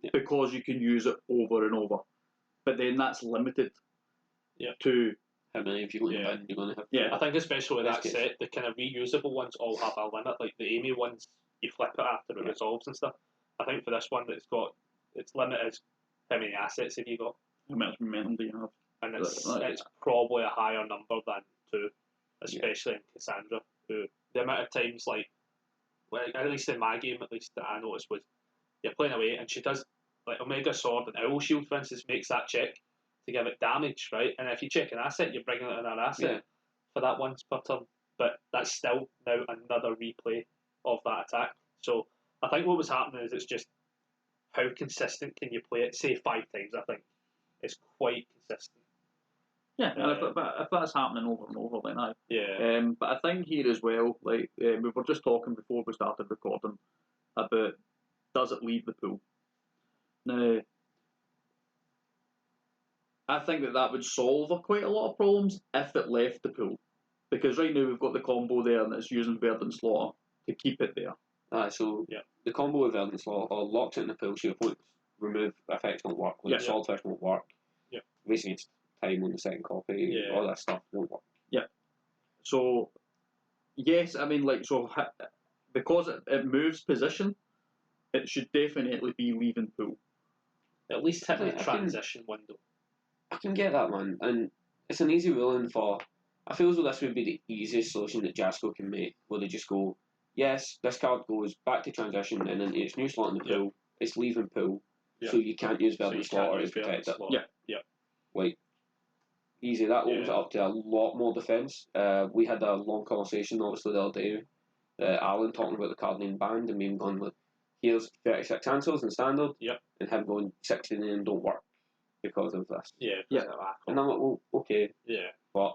Yeah. Because you can use it over and over. But then that's limited to how many of you you're going to have. Yeah, I think especially with that set, the kind of reusable ones all have a limit. Like the Amy ones, you flip it after it resolves and stuff. I think for this one, its limit is how many assets have you got? How much momentum do you have? And it's probably a higher number than 2, especially in Cassandra. Who the amount of times, like at least in my game, at least that I noticed was you're playing away and she does like Omega Sword and Owl Shield, for instance, makes that check to give it damage, right? And if you check an asset, you're bringing it in an asset for that once per turn. But that's still now another replay of that attack. So I think what was happening is it's just how consistent can you play it? Say 5 times, I think. It's quite consistent. Yeah, and if that's happening over and over, then I. Yeah. But I think here as well, like we were just talking before we started recording about does it leave the pool? Now, I think that would solve quite a lot of problems if it left the pool. Because right now we've got the combo there and it's using Verdant Slaughter to keep it there. The combo with Verdant Slaughter locks it in the pool so your opponent's remove effects won't work. Like Swordfish won't work. Yeah. Wasting its time on the second copy, all that stuff won't work. Yeah. So, yes, I mean, like, so because it moves position, it should definitely be leaving pool. At least hit the transition window. I can get that, man. And it's an easy ruling for... I feel as though this would be the easiest solution that Jasco can make, where they just go, yes, this card goes back to transition and into its new slot in the pool, it's leaving pool. so you can't use Verdant Slaughter to protect it. Yeah. Like, easy, that opens it up to a lot more defence. We had a long conversation, obviously, the other day, Alan talking about the card name banned, and me going with, here's 36 answers in standard, and him going 69 don't work because of this. Yeah. And I'm like, well, okay. Yeah. But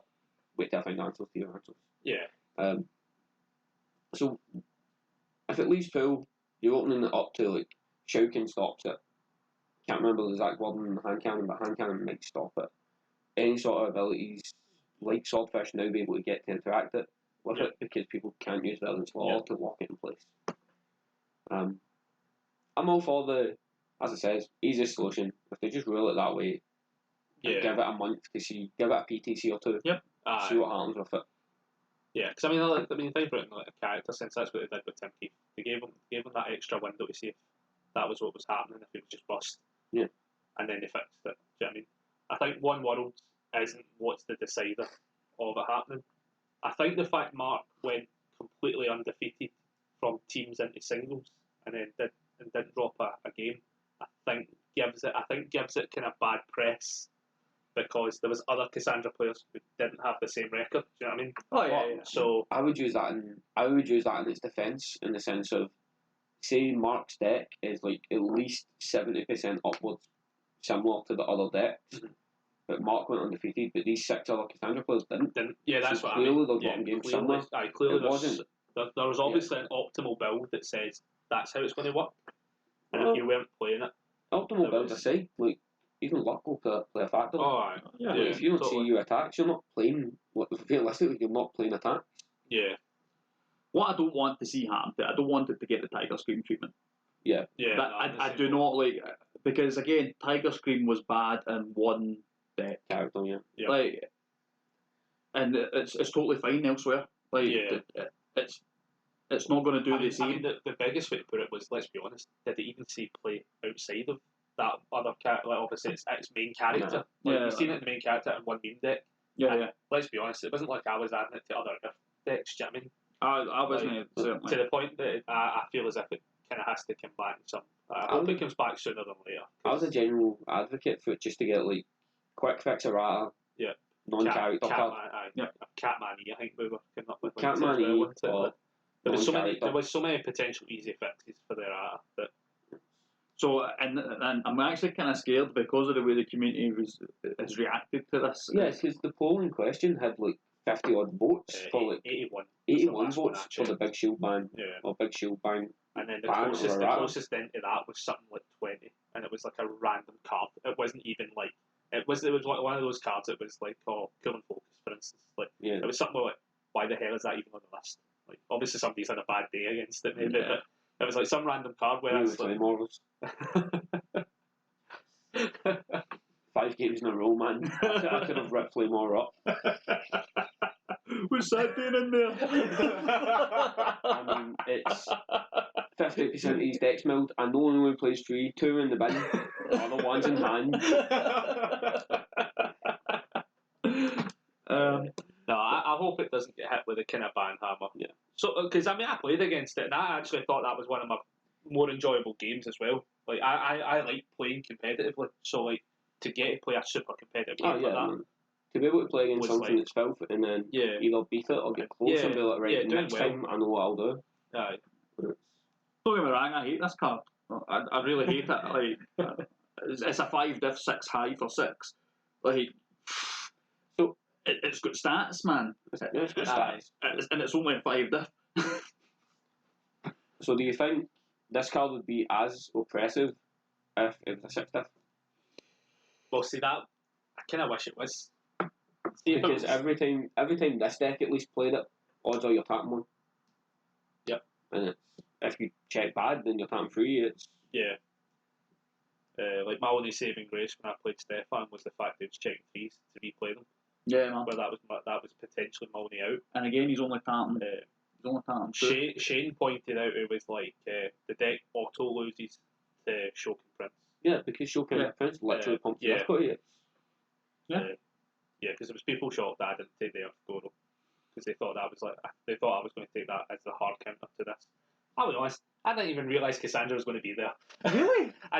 wait till I find answers to your answers. Yeah. So if it leaves pool, you're opening it up to like Shoukin stops it. Can't remember the exact word in hand cannon, but hand cannon might stop it. Any sort of abilities like Swordfish now be able to get to interact it with it because people can't use Verdant Slaughter to lock it in place. I'm all for the, as it says, easiest solution. If they just rule it that way, and give it a month to see, give it a PTC or two, see what happens with it. Yeah, because think about it in like a character sense. That's what they did with Tim Keith. They gave him that extra window to see if that was what was happening, if he was just bust. Yeah. And then they fixed it. Do you know what I mean? I think One World isn't what's the decider of it happening. I think the fact Mark went completely undefeated from teams into singles and then didn't drop a game, I think gives it kind of bad press because there was other Cassandra players who didn't have the same record. Do you know what I mean? Oh yeah. So I would use that in its defence in the sense of, say Mark's deck is like at least 70% upwards similar to the other decks. But Mark went undefeated, but these 6 other Cassandra players didn't. Yeah, that's so what clearly I mean. They're bottom game similar. Clearly it wasn't. There was obviously an optimal build that says that's how it's going to work. And if you weren't playing it, optimal build aside, like even luck will play a factor. If you don't see you attacks, you're not playing. Realistically, you're not playing attack. Yeah. What I don't want to see happen, I don't want it to get the Tiger Scream treatment. Yeah. I do not like, because again, Tiger Scream was bad in one deck. Character, yeah. Like, and it's totally fine elsewhere. Like, it's not going to do the same. I mean, the biggest way to put it was, let's be honest, did they even see play outside of that other character? Like, obviously, it's main character. You've seen it in the main character in one meme deck. Yeah. Let's be honest, it wasn't like I was adding it to other decks. Do you know what I mean? I wasn't certainly. To the point that I feel as if it kind of has to come back. I hope it comes back sooner than later. I was a general advocate for it just to get like quick fix errata. Yeah. Non-character card. Catman E, I think we were coming up with. Catman E. There was so many potential easy fixes for the errata that. So and I'm actually kind of scared because of the way the community has reacted to this. Yeah, because the polling question had like 50 odd votes for like 81 votes for the big shield ban or big shield ban. And then the closest into that was something like 20, and it was like a random card. It wasn't even like it was like one of those cards. It was like Cool and Focus, for instance. Like it was something like, why the hell is that even on the list? Like obviously somebody's had a bad day against it, maybe, but it was like some random card where it's like 5 games in a row, man. I could have ripped Flamore up. What's that doing in there? I mean, it's 50% of his deck's milled. I know he only plays 3, 2 in the bin, other one's in hand. No, I hope it doesn't get hit with a kind of ban hammer. Yeah. So, because I played against it, and I actually thought that was one of my more enjoyable games as well. Like, I like playing competitively, so like to get to play a super competitive game like that. To be able to play against something that's filth and then either beat it or get close and be like, right, next time I know what I'll do. Aye. Don't get me wrong, I hate this card. I really hate it. Like, it's a 5 diff 6 high for 6. Like, so it's got stats, man. It's got stats. And it's only a 5 diff. So do you think this card would be as oppressive if it was a 6 diff? Well, see that, I kind of wish it was. Because every time this deck at least played it, odds are you're tapping 1. Yep. And if you check bad, then you're tapping 3. It's like my only saving grace when I played Stefan was the fact that he was checking 3s to replay them. Yeah, man. Where that was potentially Molny out. And again, he's only tapping. Shane pointed out it was like the deck auto loses to Shokin Prince. Yeah, because Shokin Prince literally pumps the difficulty. Yeah, because there was people shocked that I didn't take the Earth Goro because they thought I was going to take that as the hard counter to this. I'll be honest, I didn't even realise Cassandra was going to be there. Really? I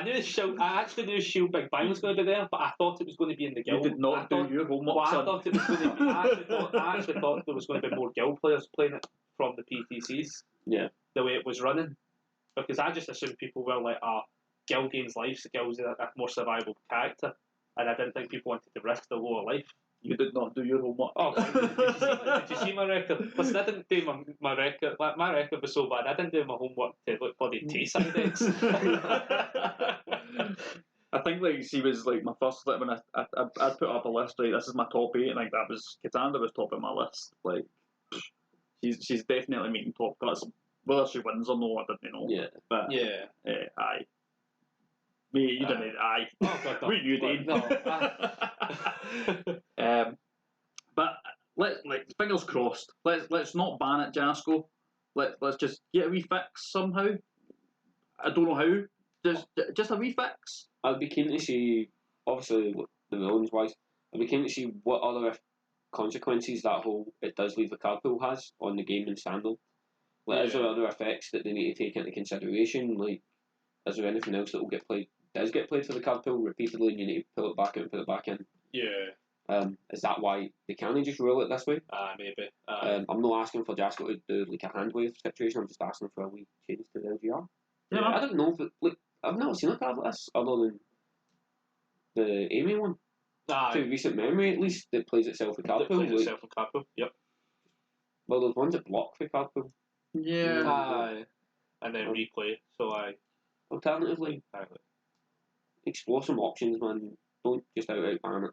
actually knew Shield Big Bang was going to be there, but I thought it was going to be in the guild. You did not do your homework, I son. thought it was going to be. I actually thought there was going to be more guild players playing it from the PTCs. Yeah. The way it was running, because I just assumed people were like, guild gains life, so guild's a more survivable character, and I didn't think people wanted to risk the lower life. You did not do your homework. Oh, did you see my record? Listen, I didn't do my record. My record was so bad. I didn't do my homework to look for the taste side index. I think she was like my first when I put up a list, right, this is my top 8, and like that was Cassandra was top of my list. Like she's definitely meeting top cuts. Whether she wins or no, I don't know. Yeah. But aye. Me, you didn't. Aye. Oh, God, no. We knew, Dane. No. But fingers crossed. Let's not ban it, Jasco. Let's just get a wee fix somehow. I don't know how. Just a wee fix. I'd be keen to see, obviously, the villains wise. I'd be keen to see what other consequences that whole it does leave the card pool has on the game in standard. Like, is there other effects that they need to take into consideration? Like, is there anything else that will does get played for the card pool repeatedly, and you need to pull it back out and put it back in? Yeah. Is that why they can't just rule it this way? Maybe. I'm not asking for Jasco to do like a hand wave situation. I'm just asking for a wee change to the LGR. Yeah. I don't know if I've never seen a card like this other than the Amy one. To recent memory, at least, that plays itself with card pool. Plays itself with card pool. Yep. Well, there's ones that block for card pool. Yeah. And then replay. So Alternatively, explore some options, man. Don't just outright ban it.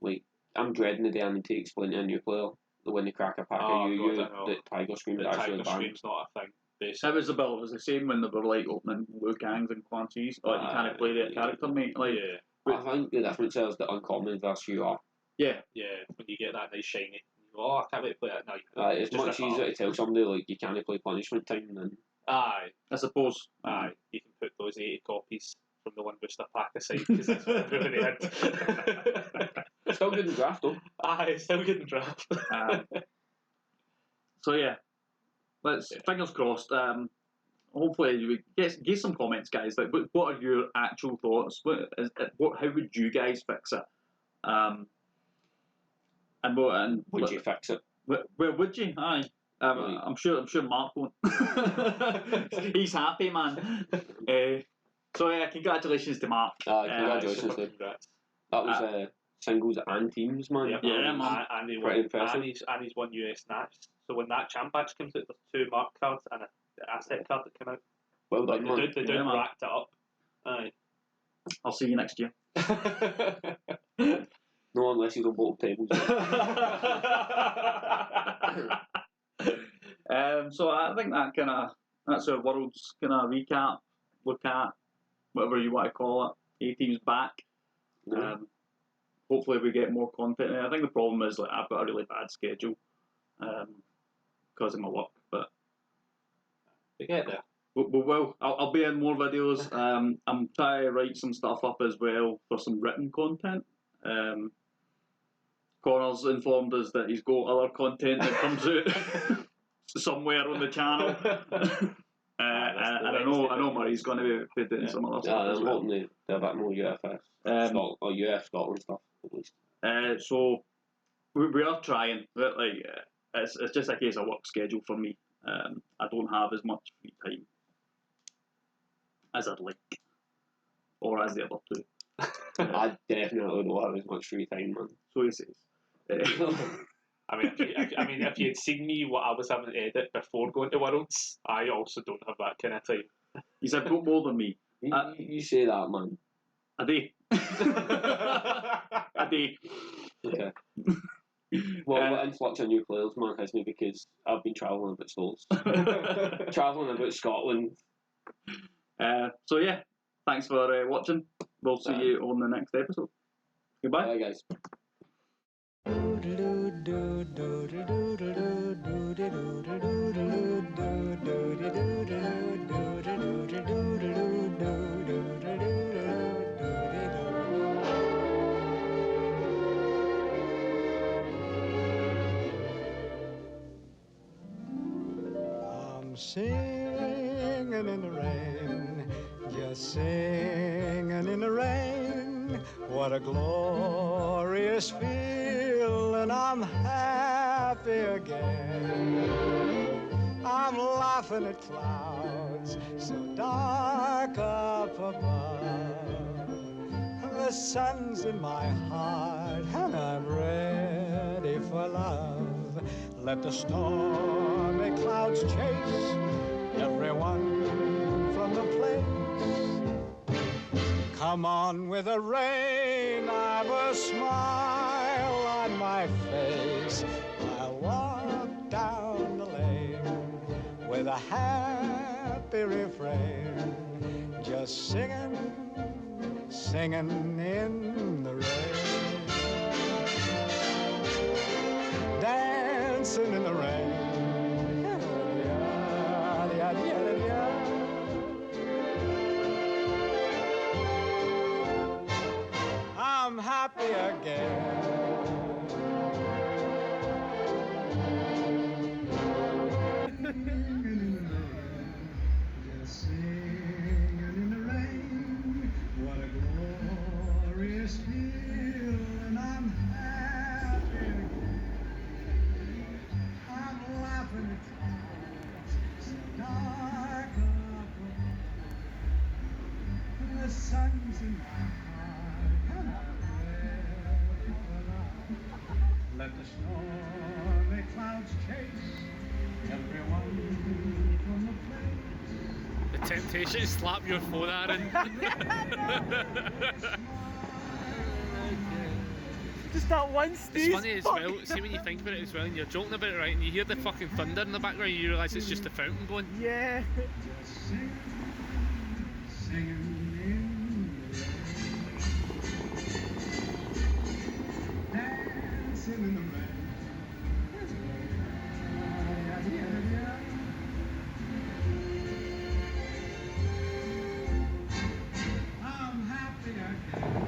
Like, I'm dreading the day I need to explain to a new player that when they crack a pack of UU, that Tiger Scream's actually banned. Tiger Scream's not a thing. It was the same when they were like opening Blue Gangs and Quanties. Like, you can't play that character, mate. Like, I think the difference is the uncommon versus UR. Yeah. When you get that nice shiny, you go, I can't wait to play that now. It's much easier to tell somebody, like, you can't play Punishment Time than... I suppose. You can put those 80 copies from the one booster pack aside, because that's what everybody had. Still good in draft, though. Still good in draft. So, yeah. Fingers crossed. Hopefully we get some comments, guys. Like, what are your actual thoughts? How would you guys fix it? Would you fix it? Where would you? Aye. I'm sure Mark won't. He's happy, man. So yeah, congratulations to Mark. Congratulations. That was singles and teams, man. Yeah, man. And he pretty impressive. And he's won US Natch. So when that champ patch comes out, there's 2 Mark cards and an asset card that come out. Well done, man. The dude racked it up. Aye. I'll see you next year. No, unless he's on both tables. So I think that's our Worlds recap, look at, whatever you want to call it. A-Team's back. Hopefully we get more content. I think the problem is I've got a really bad schedule because of my work, but we get there. Well, I'll be in more videos. I'm trying to write some stuff up as well for some written content. Connor's informed us that he's got other content that comes out somewhere on the channel. And I know Murray's going to be doing some other stuff as well. Yeah, they're a bit more UFS or UFScotland stuff at least. So we are trying, but it's just a case of work schedule for me. I don't have as much free time as I'd like, or as the other two. I definitely don't have as much free time, man. So he says. If you had seen me what I was having to edit before going to Worlds, I also don't have that kind of time. He's got more than me. You say that, man. A day. A day. Okay. What influx on new players, man, has me because I've been travelling about Scotland. Travelling about Scotland. So yeah, thanks for watching. We'll see you on the next episode. Goodbye. Bye, guys. I'm sailing singing in the rain, just singing in the rain. What a glorious feeling, I'm happy again. I'm laughing at clouds so dark up above. The sun's in my heart and I'm ready for love. Let the stormy clouds chase everyone from the place. Come on with the rain, I've a smile on my face. I'll walk down the lane with a happy refrain, just singing, singing in the rain, dancing in the rain. I'm happy again. Just singing in the rain. What a glorious feeling. I'm happy again. I'm laughing at clouds so dark up above. The sun's in my heart and I'm ready for love. Let the stormy clouds chase everyone from the place. The temptation to slap your phone, Aaron. Just that one sneeze. It's funny as well, see when you think about it as well and you're joking about it, right, and you hear the fucking thunder in the background, you realise it's just the fountain going. Yeah. Just singing, singing in the rain, dancing in the rain. I'm happy again.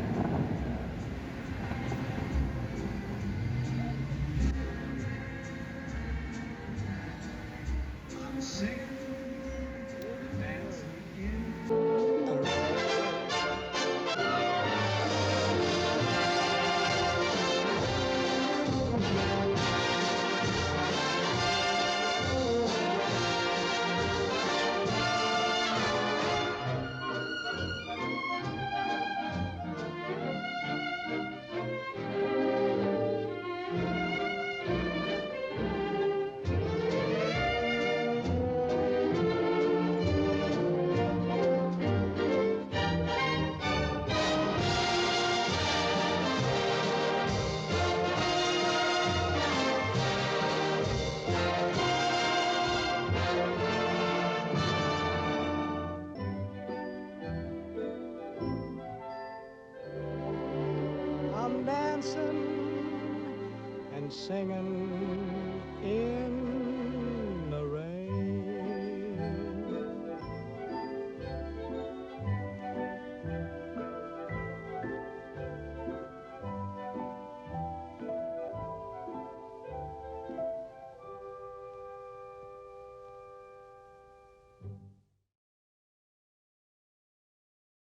I'm singing, dancing in the rain. I'm dancing and singing in